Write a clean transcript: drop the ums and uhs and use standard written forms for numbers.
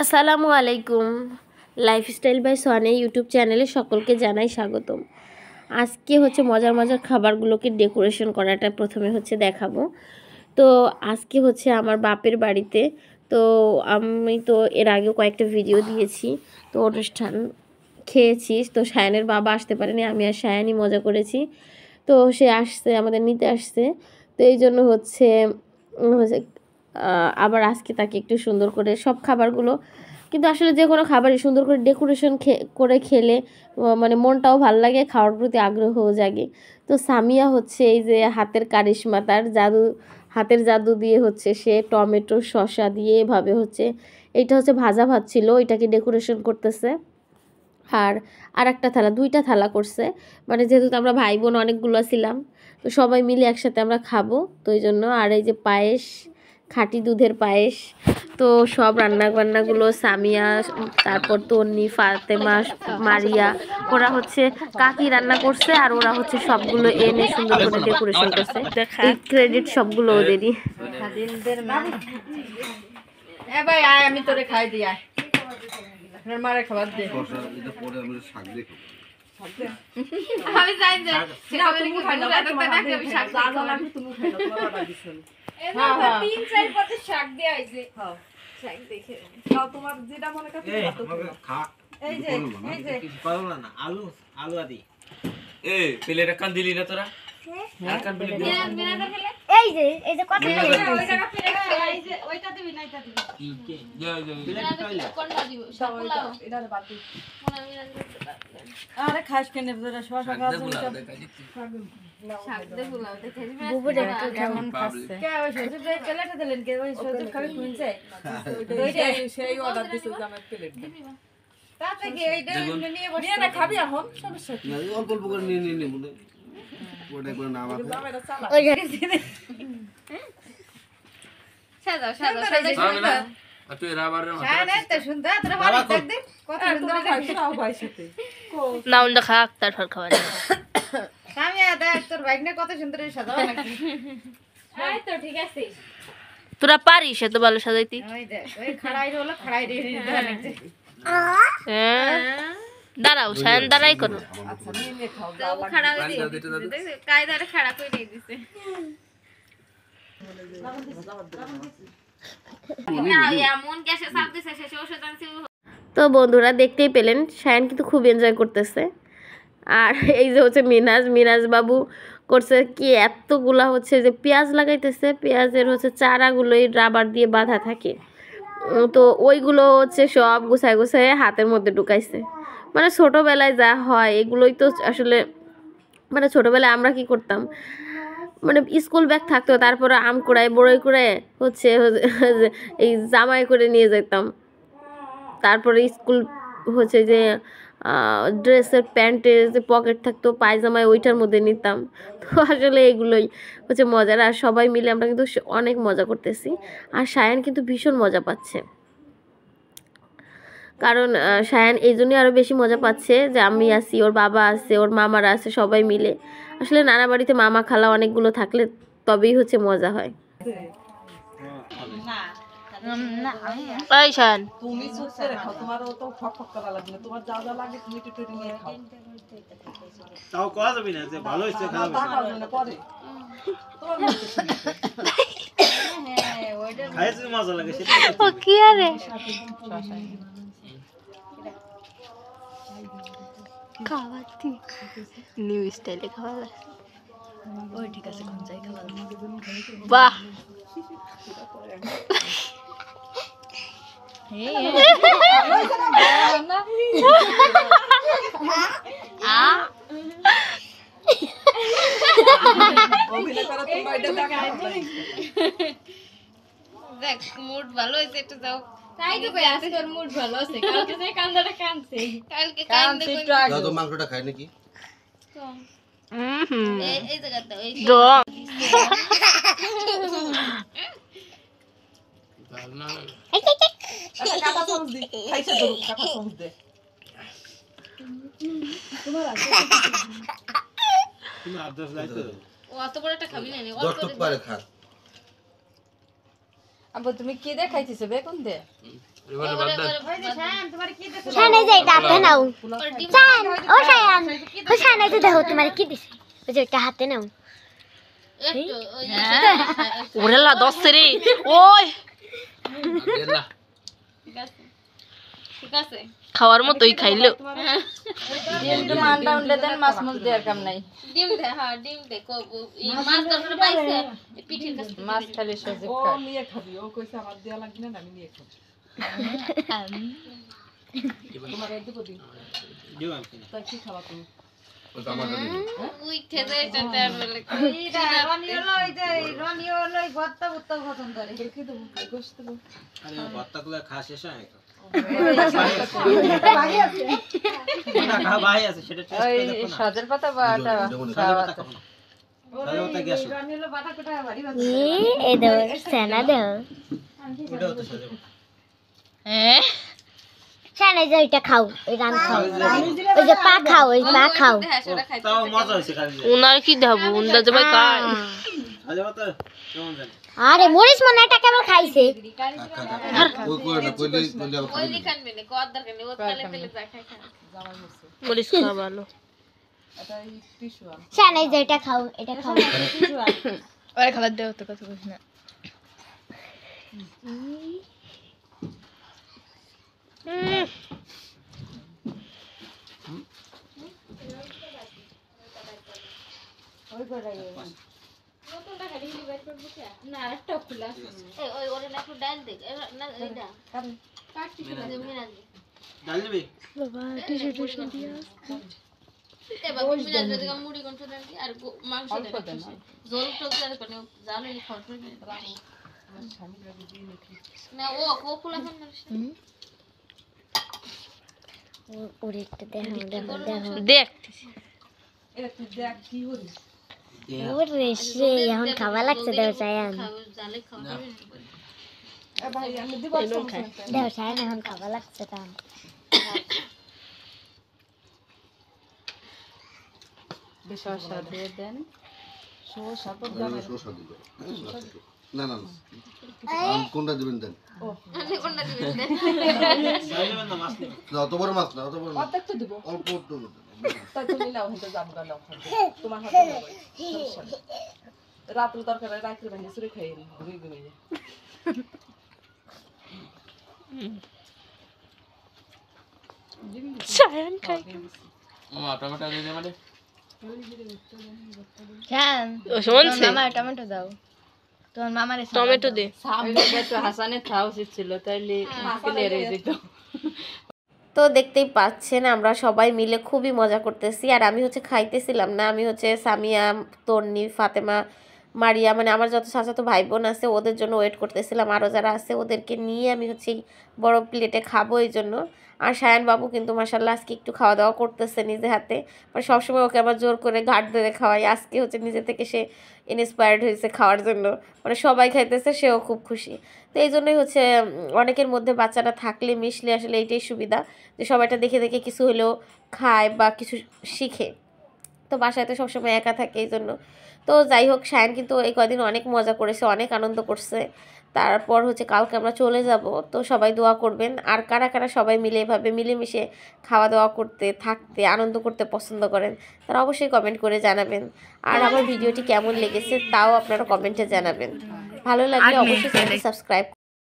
আসসালামু আলাইকুম। Lifestyle by Sohana YouTube চ্যানেলে সকলকে জানাই স্বাগতম। আজকে হচ্ছে মজার মজার খাবারগুলোকে ডেকোরেশন করাটা প্রথমে হচ্ছে দেখাবো। তো আজকে হচ্ছে আমার বাপের বাড়িতে, তো আমি তো এর আগেও কয়েকটা ভিডিও দিয়েছি, তো অনুষ্ঠান খেয়েছি। তো সায়ানের বাবা আসতে পারেনি, আমি আর সায়ানই মজা করেছি। তো সে আসছে, আমাদের নিতে আসছে। তো এই জন্য হচ্ছে আবার আজকে তাকে একটু সুন্দর করে সব খাবারগুলো, কিন্তু আসলে যে কোনো খাবারই সুন্দর করে ডেকোরেশন করে খেলে মানে মনটাও ভালো লাগে, খাওয়ার প্রতি আগ্রহও জাগে। তো সামিয়া হচ্ছে এই যে হাতের কারিশমা, তার জাদু, হাতের জাদু দিয়ে হচ্ছে সে টমেটো শসা দিয়ে এভাবে হচ্ছে, এইটা হচ্ছে ভাজা ভাত ছিল, এটাকে ডেকোরেশন করতেছে। আর একটা থালা, দুইটা থালা করছে, মানে যেহেতু আমরা ভাই বোন অনেকগুলো ছিলাম, তো সবাই মিলে একসাথে আমরা খাবো, তো এই জন্য। আর এই যে পায়েস, খাঁটি দুধের পায়েস। তো সব রান্নাবান্নাগুলো সামিয়া, তারপর তন্নি, ফাতেমা, মারিয়া, ওরা হচ্ছে কাকি রান্না করছে, আর ওরা হচ্ছে সবগুলো এনে সুন্দর করে ডেকোরেশন করছে। এই ক্রেডিট সবগুলো ওদেরই। আমি তোরে খাই দিয়া মারে খাবার দে। আমি যাই যে সেটা তুমি খাই না, তুমি শাক দাও না, তুমি খাই না, তোমার অর্ডার দিছেন। তিন চার পাতে শাক দিয়ে আইছে। হ্যাঁ শাক দেখে নাও, তোমার যেটা মনে করে খা। এই যে কিছু পারো না, আলু আদি এই প্লেটে কান দিলি না তোরা? হ্যাঁ কান প্লেট দে। এই যে কত ওই জায়গা প্লেট এই যে ওইটা দিবি না, এটা দিবি কি কে প্লেট কোনটা দিব? সবগুলো এটারে বাদ দি। আরে খাস কেনে তোরা শশা খাওয়া তুমি শাক দে বুলাও দেখে দিবি বুবু দেখো কেমন খাচ্ছে। কে ওই সজে প্লেটে দিলেন, কে ওই সজে খাবে শুনছে ওইটা সেই অর্ডার দিছে জামাই প্লেট দিবি না তাতে কি এইটা নিয়ে বসে নিয়ে না খাবি এখন সমস্যা কি? অল্প অল্প করে নিয়ে মনে ওটা করে নাম আছে ওই ঘরে দিনে সাদা আর তুই রাবার রে মাথা তো সুন্দর তোরা বাড়ি দেখ দে কত সুন্দর খাও ভাই সাথে না ওটা খা, তারপর খাওয়া যাবে। সামিয়া দেখ তোর ভাগ্নে কত সুন্দর সাজাও নাকি। এই তো ঠিক আছে, তোরা পারিস এত ভালো সাজাইতে। ওই দেখ ওই খড়াই হলো, খড়াই রে দেখতে। দাঁড়াও সায়ন, দাঁড়াই করো। আচ্ছা নিয়ে খাও দাও খড়া হই দিছে, কায়দারে খড়া কই দিয়ে দিছে। তো বন্ধুরা দেখতেই পেলেন, সায়ন কিন্তু খুব এনজয় করতেছে। আর এই যে হচ্ছে মিনাজ বাবু করছে কি, এতগুলা হচ্ছে যে পেঁয়াজ লাগাইতেছে, পেঁয়াজের হচ্ছে চারাগুলোই রাবার দিয়ে বাঁধা থাকে, তো ওইগুলো হচ্ছে সব গুছায় গুছায় হাতের মধ্যে ঢুকাইছে। মানে ছোটোবেলায় যা হয় এগুলোই তো আসলে, মানে ছোটোবেলায় আমরা কি করতাম, মানে স্কুল ব্যাগ থাকতো, তারপরে আম কুড়ায় বড়ই কুড়ায় হচ্ছে এই জামাই করে নিয়ে যেতাম। তারপরে স্কুল হচ্ছে যে ড্রেসের প্যান্টের যে পকেট থাকতো পায়জামায়, ওইটার মধ্যে নিতাম। তো আসলে এগুলোই হচ্ছে মজার, আর সবাই মিলে আমরা কিন্তু অনেক মজা করতেছি। আর সায়ান কিন্তু ভীষণ মজা পাচ্ছে, কারণ সায়ান এই জন্যই আরও বেশি মজা পাচ্ছে যে আমি আছি, ওর বাবা আছে, ওর মামারা আছে, সবাই মিলে। আসলে নানা বাড়িতে মামা খালা অনেকগুলো থাকলে তবেই হচ্ছে মজা হয়। তুমি চুপ করে খাও, তোমারও তো ফক ফক করা লাগবে, তোমার যা যা লাগে তুমি একটু নিয়ে খাও। তাও কোয়া যাবে না যে ভালো হইছে খারাপ হইছে না পরে তোমার মধ্যে হ্যাঁ ওইটা খাইছে মজা লাগে সেটা ও কি আরে খাওয়া ঠিক নিউ স্টাইলে খাওয়া লাগে। ওই ঠিক আছে, কোন যাই খাওয়া বাহ দেখ মুড ভালো হয়েছে, একটু যাও তাই তো কই আজকে ওর মুড ভালো আছে, কালকে যে কান্দাটা কানছে, কালকে কান্দে কই দাও তো মাংসটা খাই নাকি এই জায়গাটা ওই দম না আচ্ছা কাটা চামচ দি খাইছে ধরো, কাটা চামচ দে তোমার আছে তুমি আদর্শ লাইতো ও অত বড় একটা খাবি না নি অত পারে খা। আব্বু তুমি কি দে খাইছিস, বেগুন দে শান এই যে এটা হাতে নাও শান ও শান ও শান এই যে দেখো তোমার কি দিছে ওই যে এটা হাতে নাও ওরেলা 10 রে ওই ঠিক আছে খাওয়ার মতই খাইলো ডিমটা মানটা উন্ডে দেন মাছ মুছ দেওয়ার কাম নাই ডিম দে হ্যাঁ ডিম দে এই মাছ দরকার পাইছে পিঠির কাছে মাছ খালি সজীব ও খায় নিয়ে খাবি ও কইছে আমার দেয়া লাগবে না আমি নিয়ে খাবো তোমার এই দেবো দিন তাই কি খাবা তুমি উই খেতে যেতে বলে এইটা রনি হলো এই যে রনি হলো এই ভর্তা ভর্তা পছন্দ করে কি দেবো গোশত দেবো আরে ভর্তাগুলো খাওয়া শেষ হয় না খা ভাই আছে সেটা টেস্ট ওই করে দেখো না সজের পাতা বাটা সাদা পাতা খাবো না সাদা পাতা গ্যাস রনি হলো বাটা কোটা বাড়ি বাড়ি এই দাও সেনা দাও ওটাও তো সাদা হ্যাঁ শান এই যে এটা খাও এই রান খাও ওই যে পা খাও ওই পা খাও হ্যাঁ সেটা খাইতে তাও মজা হইছে খালি উনার কি দেবো উন্দা যাবে কাই সাদা পাতা কেমন জানি আরে মরিস মনে এটা কেবল খাইছে ওই লিখান মেনে কত দরকার নেই ও তেলে তেলে যা খাই খা মরিস খাওয়া ভালো এটা এই টিস্যু আন শান এই যে এটা খাও এটা খাও ওরে খাবার দেও তো কথা কইছ না নতুনটা খালি হিলি বাইর করব কি না আরেকটা খোলা আছে এই ওই ওরে না একটু ডাল দে না এইটা কাটছি না মিনা দে ডাল দিবি বাবা টিস্যু টিস্যু দিয়া এ বাবু মিনা দে মুড়ি কোন দেন আর মাংস দেন জল টক দেন কোন জানো এই খরচ না ও খোলা খান না ওরে একটা দেখো দেখো দেখো দেখতেছি এটা তুই দেখ কি হলি ওরে সে এখন খাওয়া লাগছে দেও শান জালে খাওয়া এ ভাই আমি দিব দেও শান এখন খাওয়া লাগছে তা শসা দিয়ে দেন শসা তো না না কোনটা দিবেন দেন আমি কোনটা দিবেন ডাল না মাছ নেই না অত বড় মাছ না অত বড় মাছ অর্ধেক তো দিব অল্প একটু তাই তুমি নাও হতে যাব গা নাও তোমার হাতে নাও রাত্রে তরকারি রাত্রে ভেঙে সুরে খাই ঘুরে ঘুরে শান খাই জান ও শুনছে মামা টমেটো দাও তোমার মামার টমেটো দে সামনে তো হাসানে খাওয়া উচিত ছিল তাইলে ক্লিয়ার হয়ে যেত তো দেখতেই পাচ্ছেন আমরা সবাই মিলে খুবই মজা করতেছি আর আমি হচ্ছে খাইতেছিলাম না আমি হচ্ছে সামিয়া তন্নি ফাতেমা মারিয়া মানে আমার যত চাচাতো ভাই বোন আছে ওদের জন্য ওয়েট করতেছিলাম আরও যারা আছে ওদেরকে নিয়ে আমি হচ্ছে এই বড় প্লেটে খাবো এই জন্য আর শায়ান বাবু কিন্তু মাশাআল্লাহ আজকে একটু খাওয়া দাওয়া করতেছে নিজে হাতে মানে সবসময় ওকে আবার জোর করে ঘাট ধরে খাওয়াই আজকে হচ্ছে নিজে থেকে সে ইন্সপায়ার্ড হয়েছে খাওয়ার জন্য মানে সবাই খাইতেছে সেও খুব খুশি তো এই জন্যই হচ্ছে অনেকের মধ্যে বাচ্চারা থাকলে মিশলে আসলে এইটাই সুবিধা যে সবাইটা দেখে দেখে কিছু হলেও খায় বা কিছু শিখে তো বাসায় তো সবসময় একা থাকে এই জন্য তো যাই হোক শায়ান কিন্তু এই কদিন অনেক মজা করেছে অনেক আনন্দ করছে তারপর হচ্ছে কালকে আমরা চলে যাব তো সবাই দোয়া করবেন আর কারা কারা সবাই মিলে এভাবে মিলেমিশে খাওয়া দাওয়া করতে থাকতে আনন্দ করতে পছন্দ করেন তারা অবশ্যই কমেন্ট করে জানাবেন আর আমার ভিডিওটি কেমন লেগেছে তাও আপনারা কমেন্টে জানাবেন ভালো লাগলে অবশ্যই চ্যানেলটি সাবস্ক্রাইব